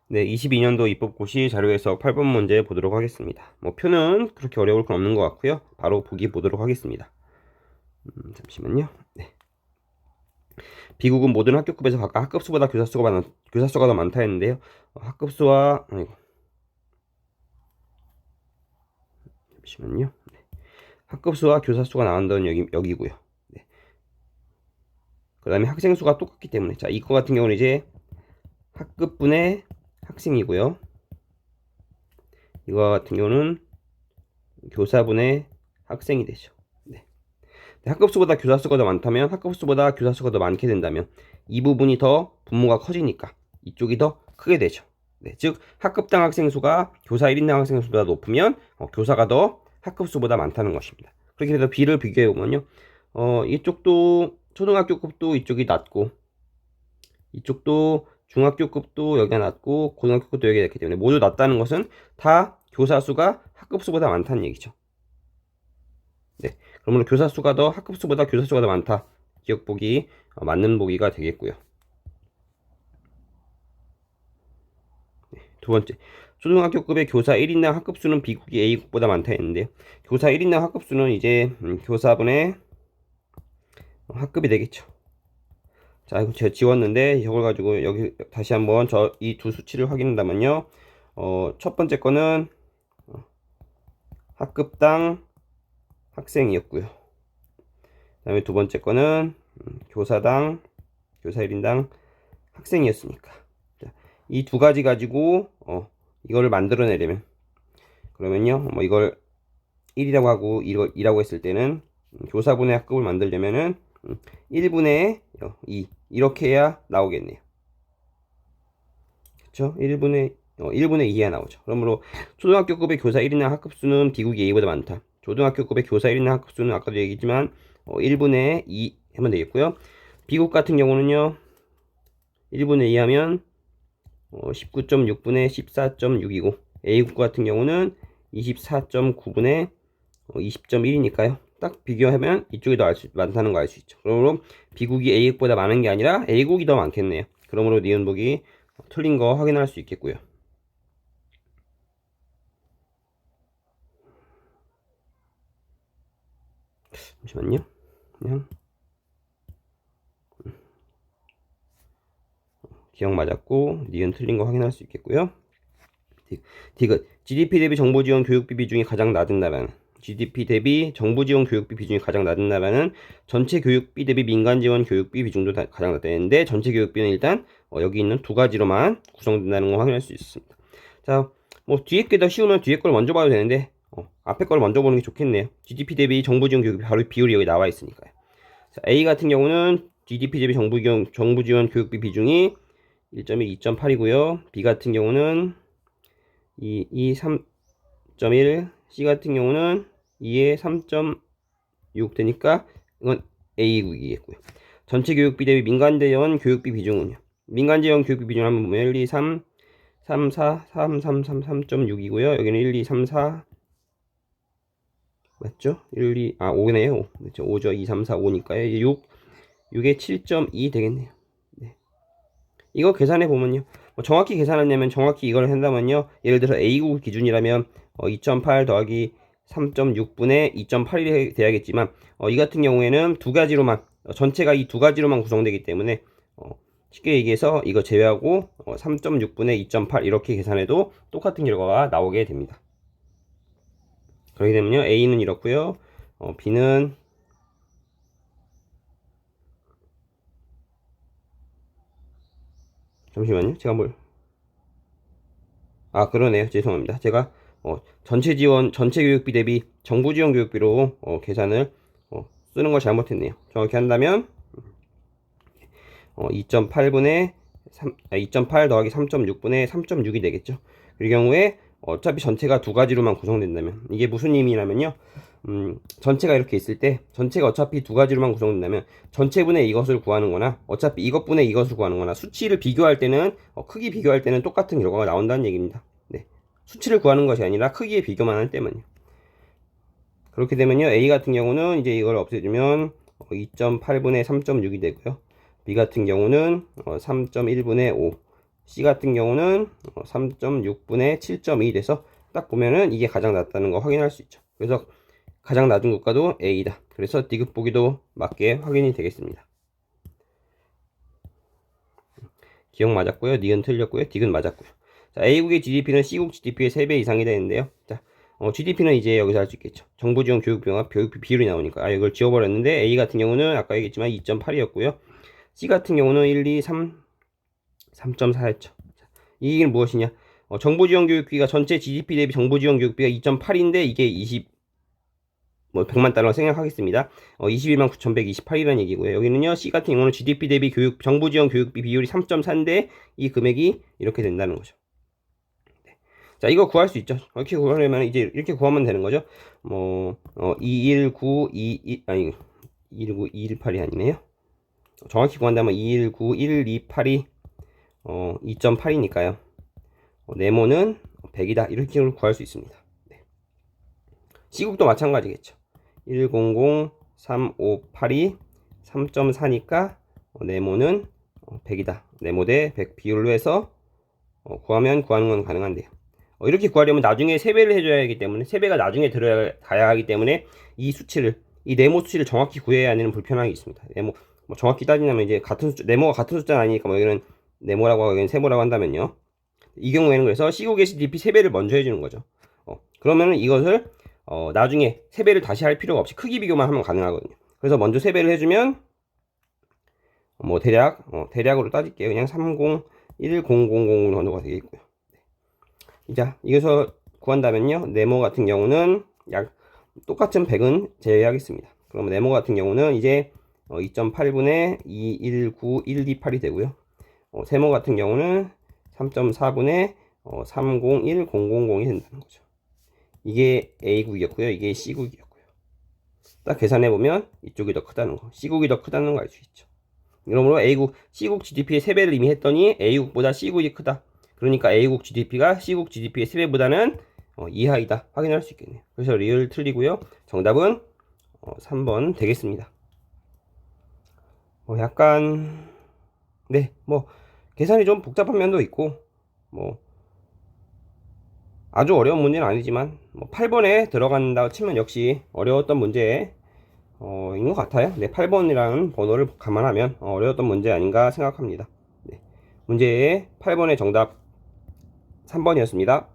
네, 22년도 입법고시 자료에서 8번 문제 보도록 하겠습니다. 표는 그렇게 어려울 건 없는 것 같고요. 바로 보기 보도록 하겠습니다. 잠시만요. 네. 비국은 모든 학교급에서 각각 학급수보다 교사수가 더 많다 했는데요. 학급수와 잠시만요. 네. 학급수와 교사수가 나온다는 여기고요. 네. 그 다음에 학생 수가 똑같기 때문에, 자, 이거 같은 경우는 이제 학급분의 학생이고요. 이거 같은 경우는 교사분의 학생이 되죠. 네. 학급수보다 교사수가 더 많다면, 학급수보다 교사수가 더 많게 된다면 이 부분이 더 분모가 커지니까 이쪽이 더 크게 되죠. 네, 즉 학급당 학생 수가 교사 1인당 학생 수보다 높으면 교사가 더 학급수보다 많다는 것입니다. 그렇게 해서 B를 비교해 보면요, 이쪽도 초등학교급도 이쪽이 낮고, 이쪽도 중학교급도 여기가 낮고, 고등학교급도 여기가 낮기 때문에 모두 낮다는 것은 다 교사 수가 학급 수보다 많다는 얘기죠. 네, 그러므로 교사 수가 더 학급 수보다 교사 수가 더 많다. 기억 보기 맞는 보기가 되겠고요. 네, 두 번째, 초등학교급의 교사 1인당 학급 수는 B국이 A국보다 많다 했는데, 교사 1인당 학급 수는 이제 교사분의 학급이 되겠죠. 자, 이거 제가 지웠는데 이걸 가지고 여기 다시 한번 이 두 수치를 확인한다면요, 첫 번째 거는 학급당 학생이었고요. 그 다음에 두 번째 거는 교사 1인당 학생이었으니까, 이 두 가지 가지고 이거를 만들어내려면, 그러면요, 이걸 1이라고 하고 이걸 2라고 했을 때는 교사분의 학급을 만들려면은 1분의 2 이렇게 해야 나오겠네요. 그쵸? 1분의 2야 나오죠. 그러므로 초등학교급의 교사 1인당 학급수는 B국이 A보다 많다. 초등학교급의 교사 1인당 학급수는 아까도 얘기했지만 1분의 2 하면 되겠고요. B국 같은 경우는요, 1분의 2 하면 19.6분의 14.6이고, A국 같은 경우는 24.9분의 20.1이니까요. 딱 비교하면 이쪽이 더 많다는 거 알 수 있죠. 그러므로 B국이 A국보다 많은 게 아니라 A국이 더 많겠네요. 그러므로 니은복이 틀린 거 확인할 수 있겠고요. 잠시만요. 그냥 기억 맞았고 니은 틀린 거 확인할 수 있겠고요. 디귿 GDP 대비 정부 지원 교육비 비중이 가장 낮은 나라는, GDP 대비 정부 지원 교육비 비중이 가장 낮은 나라는 전체 교육비 대비 민간 지원 교육비 비중도 가장 낮다는데, 전체 교육비는 일단 여기 있는 두 가지로만 구성된다는 거 확인할 수 있습니다. 자, 뒤에 게 더 쉬우면 뒤에 걸 먼저 봐도 되는데 앞에 걸 먼저 보는 게 좋겠네요. GDP 대비 정부 지원 교육비 바로 비율이 여기 나와 있으니까요. 자, A 같은 경우는 GDP 대비 정부 지원 교육비 비중이 1.1, 2.8이고요. B 같은 경우는 3.1, C 같은 경우는 2에 3.6 되니까 이건 A국이겠고요. 전체 교육비 대비 민간 지원 교육비 비중은요, 민간 지원 교육비 비중 한번 보면 1, 2, 3, 3, 4, 3, 3, 3, 3.6이고요. 여기는 1, 2, 3, 4 맞죠? 1, 2, 5네요. 5. 그렇죠. 5죠. 2, 3, 4, 5니까요. 6에 7.2 되겠네요. 네. 이거 계산해 보면요, 정확히 계산하려면 정확히 이걸 한다면요, 예를 들어 A국 기준이라면 2.8 더하기 3.6분의 2.8이 돼야겠지만 이 같은 경우에는 두 가지로만, 전체가 이 두 가지로만 구성되기 때문에 쉽게 얘기해서 이거 제외하고 3.6분의 2.8 이렇게 계산해도 똑같은 결과가 나오게 됩니다. 그렇게 되면요, A는 이렇고요, B는 잠시만요, 제가 그러네요. 죄송합니다. 제가 전체 교육비 대비 정부 지원 교육비로 계산을 쓰는 걸 잘못했네요. 정확히 한다면 2.8분의 2.8 더하기 3.6분의 3.6이 되겠죠. 이 경우에 어차피 전체가 두 가지로만 구성된다면, 이게 무슨 의미냐면요, 전체가 이렇게 있을 때, 전체가 어차피 두 가지로만 구성된다면 전체분의 이것을 구하는 거나 어차피 이것분의 이것을 구하는 거나 수치를 비교할 때는 크기 비교할 때는 똑같은 결과가 나온다는 얘기입니다. 네. 수치를 구하는 것이 아니라 크기의 비교만 할 때만요. 그렇게 되면요, A 같은 경우는 이제 이걸 없애주면 2.8분의 3.6이 되고요. B 같은 경우는 3.1분의 5, C 같은 경우는 3.6분의 7.2 돼서 딱 보면은 이게 가장 낮다는 거 확인할 수 있죠. 그래서 가장 낮은 국가도 A다. 그래서 D급 보기도 맞게 확인이 되겠습니다. 기억 맞았고요. 니은 틀렸고요. D급 맞았고요. 자, A국의 GDP는 C국 GDP의 3배 이상이 되는데요. 자, GDP는 이제 여기서 할 수 있겠죠. 정부 지원 교육비와 교육비 비율이 나오니까 이걸 지워버렸는데 A 같은 경우는 아까 얘기했지만 2.8이었고요. C 같은 경우는 1, 2, 3, 3.4였죠. 이 얘기는 무엇이냐? 정부 지원 교육비가 전체 GDP 대비 정부 지원 교육비가 2.8인데 이게 100만 달러 생각하겠습니다. 21만 9,128이라는 얘기고요. 여기는요, C 같은 경우는 GDP 대비 정부 지원 교육비 비율이 3.4인데 이 금액이 이렇게 된다는 거죠. 네. 자, 이거 구할 수 있죠. 이렇게 구하려면 이제 이렇게 구하면 되는 거죠. 219, 218이 정확히 구한다면 219, 128이 2.8이니까요. 네모는 100이다. 이렇게 구할 수 있습니다. 네. C국도 마찬가지겠죠. 100,358이 3.4니까 네모는 100이다. 네모 대 100 비율로 해서 구하는 건 가능한데요. 이렇게 구하려면 나중에 세배를 해줘야 하기 때문에 세배가 나중에 들어가야 하기 때문에 이 네모 수치를 정확히 구해야 하는 불편함이 있습니다. 네모 정확히 따지자면 이제 네모가 같은 숫자는 아니니까 여기는 네모라고 하고 여기는 세모라고 한다면요. 이 경우에는 그래서 C국의 GDP 세배를 먼저 해주는 거죠. 그러면은 이것을 나중에 세배를 다시 할 필요가 없이 크기 비교만 하면 가능하거든요. 그래서 먼저 세배를 해주면 대략으로 따질게요. 그냥 301000 정도가 되겠고요. 자, 이것을 구한다면요. 네모 같은 경우는 똑같은 100은 제외하겠습니다. 그러면 네모 같은 경우는 이제 2.8분의 219128이 되고요. 세모 같은 경우는 3.4분의 301000이 된다는 거죠. 이게 A국이었고요. 이게 C국이었고요. 딱 계산해보면 이쪽이 더 크다는 거. C국이 더 크다는 거 알 수 있죠. 그러므로 C국 GDP의 3배를 이미 했더니 A국보다 C국이 크다. 그러니까 A국 GDP가 C국 GDP의 3배보다는 이하이다. 확인할 수 있겠네요. 그래서 리을 틀리고요. 정답은 3번 되겠습니다. 약간 네, 계산이 좀 복잡한 면도 있고 아주 어려운 문제는 아니지만 8번에 들어간다고 치면 역시 어려웠던 문제인 것 같아요. 네, 8번이라는 번호를 감안하면 어려웠던 문제 아닌가 생각합니다. 네, 문제의 8번의 정답 3번이었습니다.